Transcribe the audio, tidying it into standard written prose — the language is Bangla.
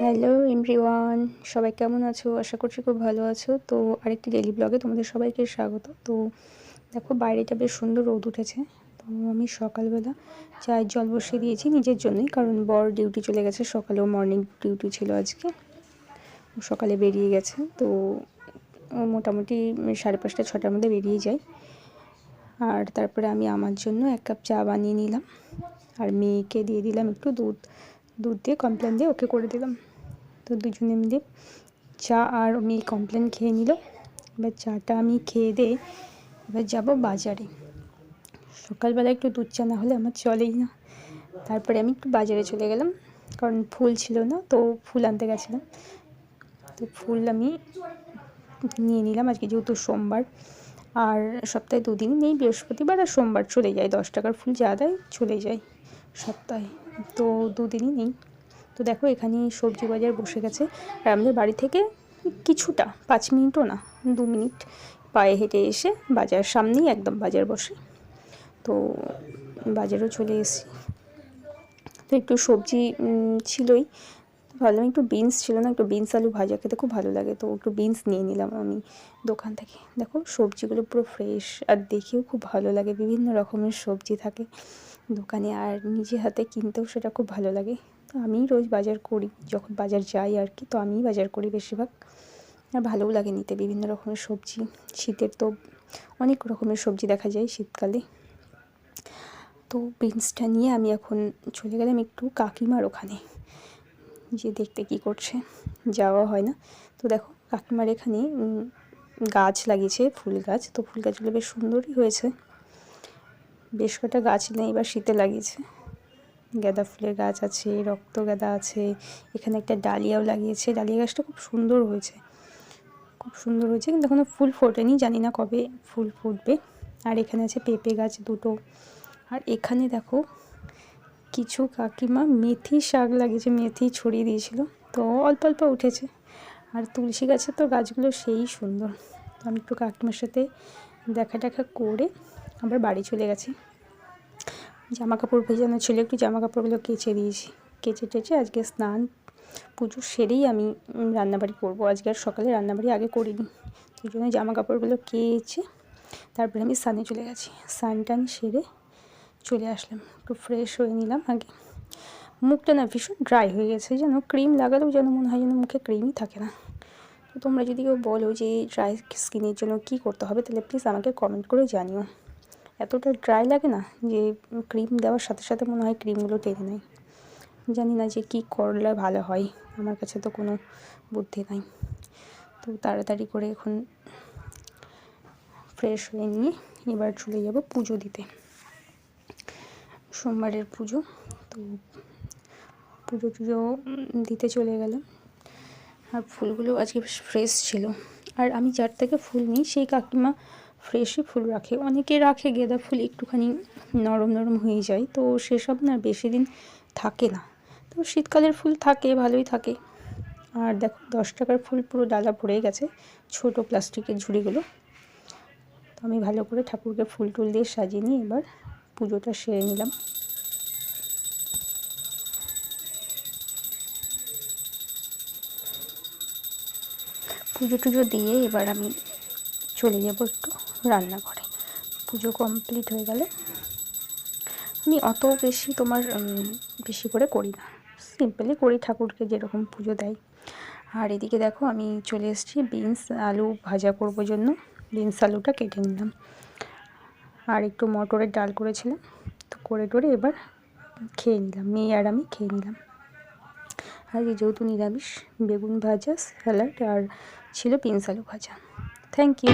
হ্যালো এভরিওয়ান, সবাই কেমন আছো? আশা করছি খুব ভালো আছো। তো আরেকটি ডেইলি ব্লগে তোমাদের সবাইকে স্বাগত। তো দেখো, বাইরেটা বেশ সুন্দর রোদ উঠেছে। তো আমি সকালবেলা চায়ের জল বসিয়ে দিয়েছি নিজের জন্যই, কারণ বর ডিউটি চলে গেছে। সকালেও মর্নিং ডিউটি ছিল আজকে, সকালে বেরিয়ে গেছে। তো মোটামুটি 5:30 6টার মধ্যে বেরিয়ে যায়। আর তারপরে আমি আমার জন্য 1 কাপ চা বানিয়ে নিলাম, আর মেয়েকে দিয়ে দিলাম একটু দুধ দিয়ে কমপ্লেন দিয়ে ওকে করে দিলাম। তো দুজনে মিলে চা আর মেয়ে কমপ্লেন খেয়ে নিল। এবার চাটা আমি খেয়ে দিয়ে এবার যাব বাজারে। সকালবেলা একটু দুধ চা না হলে আমার চলেই না। তারপরে আমি একটু বাজারে চলে গেলাম, কারণ ফুল ছিল না, তো ফুল আনতে গেছিলাম। তো ফুল আমি নিয়ে নিলাম আজকে, যেহেতু সোমবার, আর সপ্তাহে 2 দিনই নেই, বৃহস্পতিবার আর সোমবার চলে যায়। 10 টাকার ফুল যা দেয় চলে যায় সপ্তাহে, তো 2 দিনই নেই। তো দেখো, এখানে সবজি বাজার বসে গেছে। আর আমাদের বাড়ি থেকে কিছুটা 5 মিনিটও না, 2 মিনিট পায়ে হেঁটে এসে বাজার সামনেই একদম বাজার বসে। তো বাজারও চলে এসেছি। তো একটু সবজি ছিলই, ভাবলাম একটু বিনস ছিল না, একটু বিনস আলু ভাজা খেতে খুব ভালো লাগে, তো একটু বিনস নিয়ে নিলাম আমি দোকান থেকে। দেখো, সবজিগুলো পুরো ফ্রেশ, আর দেখেও খুব ভালো লাগে। বিভিন্ন রকমের সবজি থাকে দোকানে, আর নিজে হাতে কিনতেও সেটা খুব ভালো লাগে। তো আমিই রোজ বাজার করি, যখন বাজার যাই আর কি, তো আমিই বাজার করি বেশিরভাগ। আর ভালোও লাগে নিতে বিভিন্ন রকমের সবজি। শীতের তো অনেক রকমের সবজি দেখা যায় শীতকালে। তো বিনসটা নিয়ে আমি এখন চলে গেলাম একটু কাকিমার ওখানে, যে দেখতে কি করছে, যাওয়া হয় না। তো দেখো, কাকিমার এখানে গাছ লাগিয়েছে, ফুল গাছ। তো ফুল গাছগুলো বেশ সুন্দরই হয়েছে। বেশ কটা গাছ নেই, এবার শীতে লাগিয়েছে। গাঁদা ফুলের গাছ আছে, রক্ত গাঁদা আছে, এখানে একটা ডালিয়াও লাগিয়েছে। ডালিয়া গাছটা খুব সুন্দর হয়েছে, খুব সুন্দর হয়েছে, কিন্তু এখনও ফুল ফোটেনি, জানি না কবে ফুল ফুটবে। আর এখানে আছে পেঁপে গাছ 2টো। আর এখানে দেখো, কিছু কাকিমা মেথি শাক লাগিয়েছে, মেথি ছড়িয়ে দিয়েছিল, তো অল্প অল্প উঠেছে। আর তুলসী গাছের তো গাছগুলো সেই সুন্দর। তো আমি একটু কাকিমার সাথে দেখা করে আবার বাড়ি চলে গেছি। জামা কাপড় ভেজানো ছিল, একটু জামা কাপড়গুলো কেচে দিয়েছি। কেচে টেচে আজকে স্নান পুজো সেরেই আমি রান্নাবাড়ি করবো। আজকে আর সকালে রান্নাবাড়ি আগে করিনি, ওই জন্য জামা কাপড়গুলো কেচে তারপরে আমি স্নানে চলে গেছি। স্নান টান সেরে চলে আসলাম, একটু ফ্রেশ হয়ে নিলাম আগে। মুখটা না ভীষণ ড্রাই হয়ে গেছে, যেন ক্রিম লাগালেও যেন মনে হয় যেন মুখে ক্রিমই থাকে না। তো তোমরা যদি কেউ বলো যে ড্রাই স্কিনের জন্য কী করতে হবে, তাহলে প্লিজ আমাকে কমেন্ট করে জানিও। এতটা ড্রাই লাগে না যে ক্রিম দেওয়ার সাথে সাথে মনে হয় ক্রিমগুলো টেনে নেয়। জানি না যে কী করলে ভালো হয়, আমার কাছে তো কোনো বুদ্ধি নাই। তো তাড়াতাড়ি করে এখন ফ্রেশ হয়ে নিয়ে এবার চলে যাব পুজো দিতে, সোমবারের পুজো। তো পুজো টুজো দিতে চলে গেলাম। আর ফুলগুলো আজকে বেশ ফ্রেশ ছিল। আর আমি যার থেকে ফুল নিই সেই কাকিমা ফ্রেশই ফুল রাখে। অনেকে রাখে গাঁদা ফুল একটুখানি নরম নরম হয়ে যায়, তো সেসব না বেশি দিন থাকে না। তো শীতকালের ফুল থাকে, ভালোই থাকে। আর দেখো, 10 টাকার ফুল পুরো ডালা ভরে গেছে, ছোট প্লাস্টিকের ঝুড়িগুলো। তো আমি ভালো করে ঠাকুরকে ফুল টুল দিয়ে সাজিয়ে নিয়ে এবার পুজোটা সেরে নিলাম। পুজো টুজো দিয়ে এবার আমি চলে যাব একটু রান্নাঘরে। পুজো কমপ্লিট হয়ে গেলে আমি অত বেশি বেশি করে করি না, সিম্পলি করি, ঠাকুরকে যেরকম পুজো দেয়। আর এদিকে দেখো, আমি চলে এসেছি বিনস আলু ভাজা করবো জন্য। বিনস আলুটা কেটে নিলাম, আর একটু মটরের ডাল করেছিলাম, তো করে টোরে এবার খেয়ে নিলাম, মেয়ে আর আমি খেয়ে নিলাম। আর যেহেতু নিরামিষ, বেগুন ভাজা, স্যালাড, আর ছিল বিনস আলু ভাজা। Thank you.